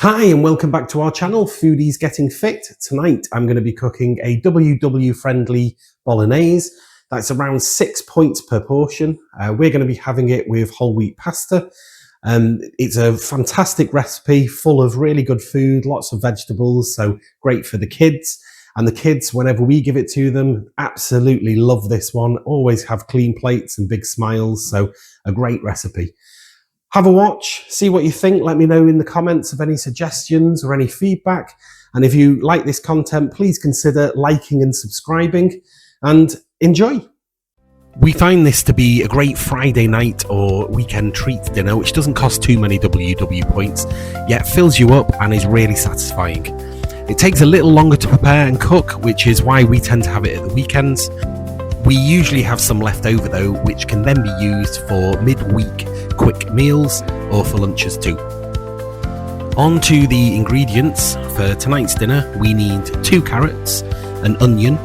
Hi and welcome back to our channel, Foodies Getting Fit. Tonight I'm going to be cooking a WW friendly Bolognese. That's around 6 points per portion. We're going to be having it with whole wheat pasta. It's a fantastic recipe full of really good food, lots of vegetables, so great for the kids. And the kids, whenever we give it to them, absolutely love this one. Always have clean plates and big smiles, so a great recipe. Have a watch, see what you think. Let me know in the comments of any suggestions or any feedback. And if you like this content, please consider liking and subscribing and enjoy. We find this to be a great Friday night or weekend treat dinner, which doesn't cost too many WW points, yet fills you up and is really satisfying. It takes a little longer to prepare and cook, which is why we tend to have it at the weekends. We usually have some left over though, which can then be used for midweek quick meals or for lunches too. On to the ingredients. For tonight's dinner, we need 2 carrots, an onion,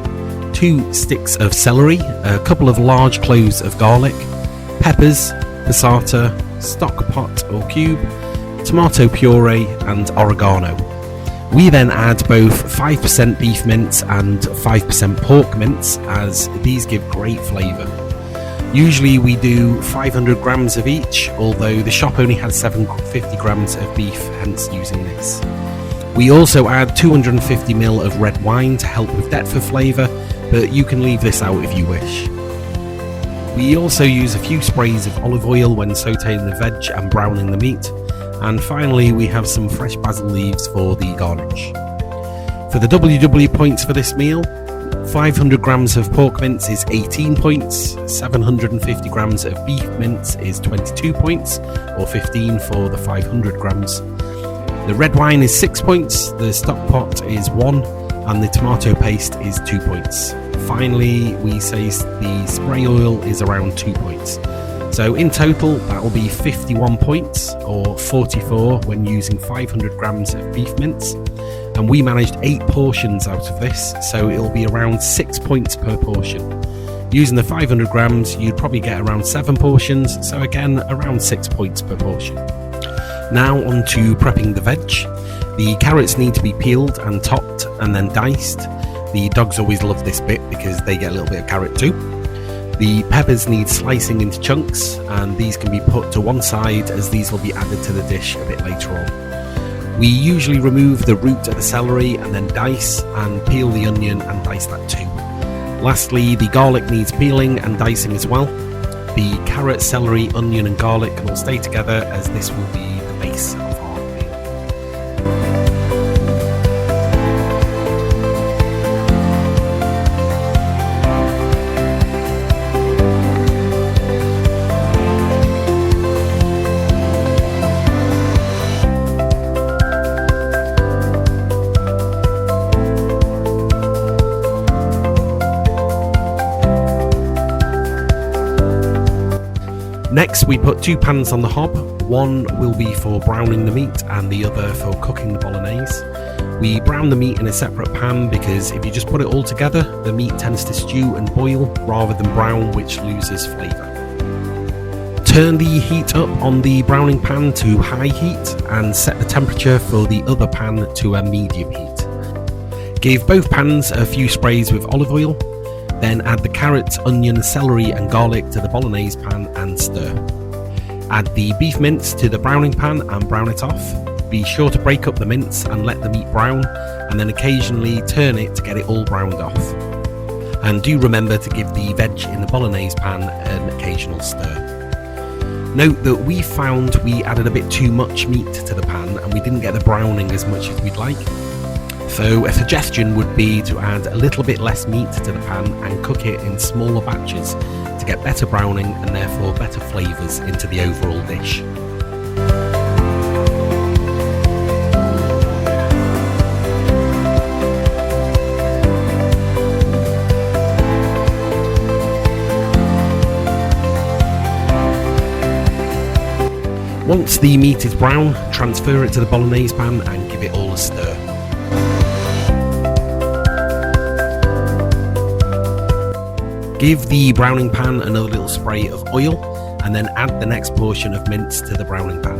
2 sticks of celery, a couple of large cloves of garlic, peppers, passata, stock pot or cube, tomato puree and oregano. We then add both 5% beef mince and 5% pork mince, as these give great flavour. Usually we do 500 grams of each, although the shop only had 750 grams of beef, hence using this. We also add 250 ml of red wine to help with depth of flavour, but you can leave this out if you wish. We also use a few sprays of olive oil when sautéing the veg and browning the meat. And finally, we have some fresh basil leaves for the garnish. For the WW points for this meal, 500 grams of pork mince is 18 points, 750 grams of beef mince is 22 points, or 15 for the 500 grams. The red wine is 6 points, the stock pot is 1, and the tomato paste is 2 points. Finally, we say the spray oil is around 2 points. So in total, that will be 51 points, or 44 when using 500 grams of beef mince. And we managed 8 portions out of this, so it'll be around 6 points per portion. Using the 500 grams, you'd probably get around 7 portions, so again, around 6 points per portion. Now on to prepping the veg. The carrots need to be peeled and topped and then diced. The dogs always love this bit because they get a little bit of carrot too. The peppers need slicing into chunks, and these can be put to one side as these will be added to the dish a bit later on. We usually remove the root of the celery and then dice and peel the onion and dice that too. Lastly, the garlic needs peeling and dicing as well. The carrot, celery, onion and garlic can all stay together as this will be the base of our meal. Next, we put 2 pans on the hob. One will be for browning the meat and the other for cooking the Bolognese. We brown the meat in a separate pan because if you just put it all together, the meat tends to stew and boil rather than brown, which loses flavour. Turn the heat up on the browning pan to high heat and set the temperature for the other pan to a medium heat. Give both pans a few sprays with olive oil. Then add the carrots, onion, celery and garlic to the Bolognese pan and stir. Add the beef mince to the browning pan and brown it off. Be sure to break up the mince and let the meat brown, and then occasionally turn it to get it all browned off. And do remember to give the veg in the Bolognese pan an occasional stir. Note that we found we added a bit too much meat to the pan and we didn't get the browning as much as we'd like. So a suggestion would be to add a little bit less meat to the pan and cook it in smaller batches to get better browning and therefore better flavours into the overall dish. Once the meat is brown, transfer it to the Bolognese pan and give it all a stir. Give the browning pan another little spray of oil and then add the next portion of mince to the browning pan.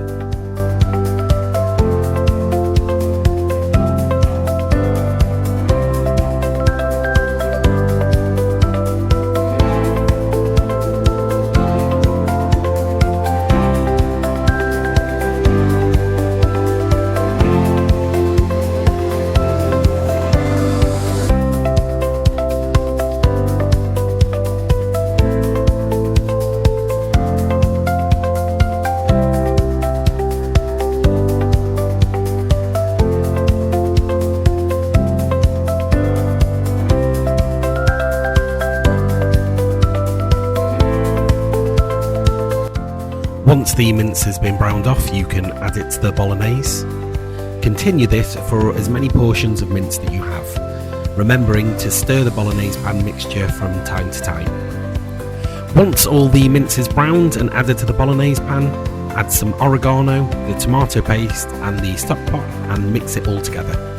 the mince has been browned off, you can add it to the bolognese. Continue this for as many portions of mince that you have, remembering to stir the bolognese pan mixture from time to time. Once all the mince is browned and added to the bolognese pan, add some oregano, the tomato paste and the stock pot and mix it all together.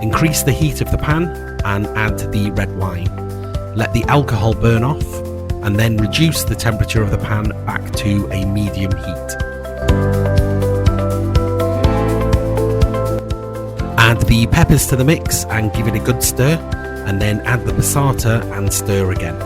Increase the heat of the pan and add the red wine. Let the alcohol burn off and then reduce the temperature of the pan back to a medium heat. Add the peppers to the mix and give it a good stir, and then add the passata and stir again.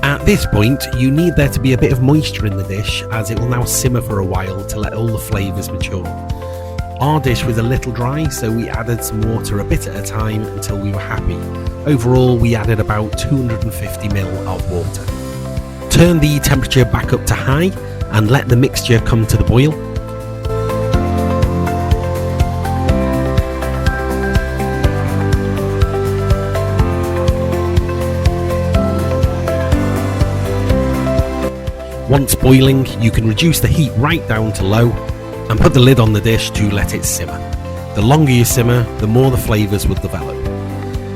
At this point, you need there to be a bit of moisture in the dish, as it will now simmer for a while to let all the flavours mature. Our dish was a little dry, so we added some water a bit at a time until we were happy. Overall, we added about 250 ml of water. Turn the temperature back up to high and let the mixture come to the boil. Once boiling, you can reduce the heat right down to low and put the lid on the dish to let it simmer. The longer you simmer, the more the flavours will develop.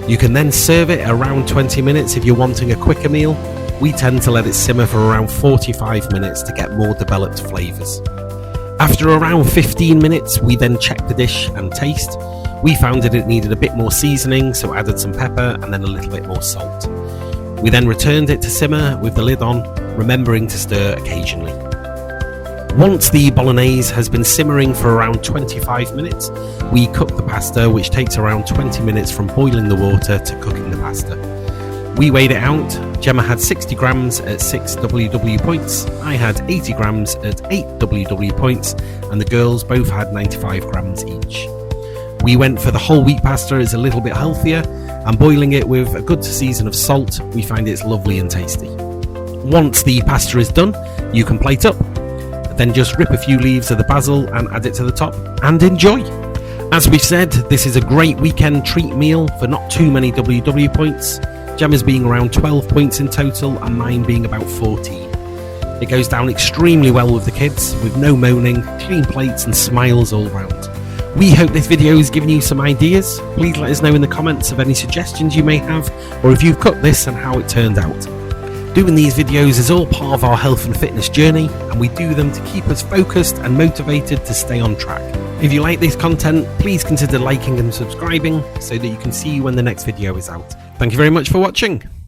You can then serve it around 20 minutes if you're wanting a quicker meal. We tend to let it simmer for around 45 minutes to get more developed flavours. After around 15 minutes, we then check the dish and taste. We found that it needed a bit more seasoning, so added some pepper and then a little bit more salt. We then returned it to simmer with the lid on, remembering to stir occasionally. Once the bolognese has been simmering for around 25 minutes, we cook the pasta, which takes around 20 minutes from boiling the water to cooking the pasta. We weighed it out. Gemma had 60 grams at 6 WW points, I had 80 grams at 8 WW points, and the girls both had 95 grams each. We went for the whole wheat pasta, it's a little bit healthier, and boiling it with a good season of salt, we find it's lovely and tasty. Once the pasta is done, you can plate up, then just rip a few leaves of the basil and add it to the top and enjoy. As we've said, this is a great weekend treat meal for not too many WW points, Gemma's being around 12 points in total and mine being about 14. It goes down extremely well with the kids, with no moaning, clean plates and smiles all round. We hope this video has given you some ideas. Please let us know in the comments of any suggestions you may have, or if you've cooked this and how it turned out. Doing these videos is all part of our health and fitness journey, and we do them to keep us focused and motivated to stay on track. If you like this content, please consider liking and subscribing so that you can see when the next video is out. Thank you very much for watching.